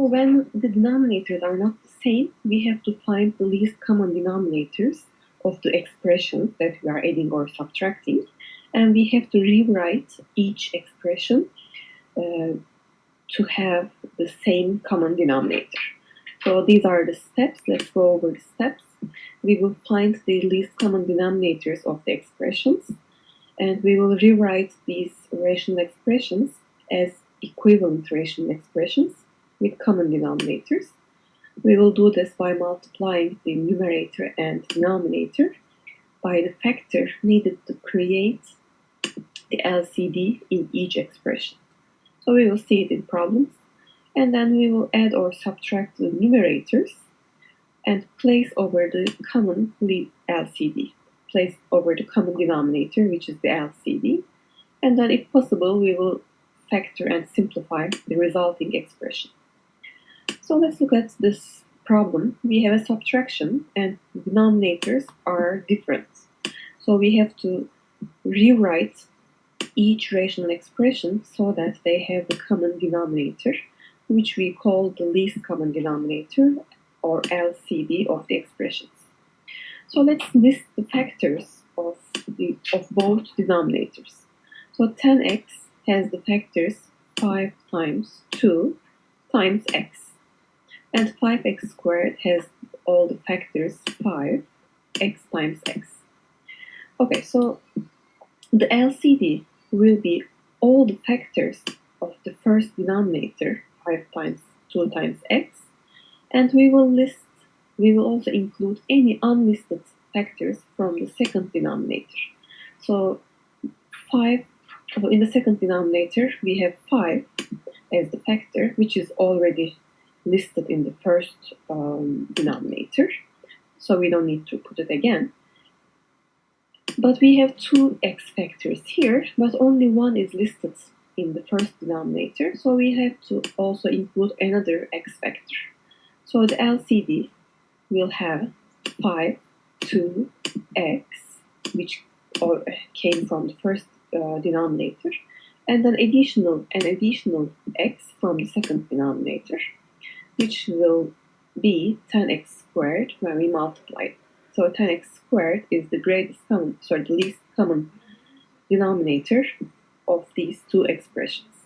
When the denominators are not the same, we have to find the least common denominators of the expressions that we are adding or subtracting, and we have to rewrite each expression to have the same common denominator. So these are the steps. Let's go over the steps. We will find the least common denominators of the expressions, and we will rewrite these rational expressions as equivalent rational expressions with common denominators. We will do this by multiplying the numerator and denominator by the factor needed to create the LCD in each expression. So we will see it in problems, and then we will add or subtract the numerators and place over the common LCD, place over the common denominator, which is the LCD, and then if possible we will factor and simplify the resulting expression. So let's look at this problem. We have a subtraction and denominators are different. So we have to rewrite each rational expression so that they have the common denominator, which we call the least common denominator or LCD of the expressions. So let's list the factors of both denominators. So 10x has the factors 5 times 2 times x. And 5x squared has all the factors 5, x times x. Okay, so the LCD will be all the factors of the first denominator, 5 times 2 times x, and we will also include any unlisted factors from the second denominator. So in the second denominator, we have 5 as the factor, which is already listed in the first denominator, so we don't need to put it again. But we have 2 x factors here, but only one is listed in the first denominator, so we have to also include another x factor. So the LCD will have 5, 2, x, which came from the first denominator, and an additional x from the second denominator, which will be 10x squared when we multiply it. So 10x squared is the least common denominator of these 2 expressions.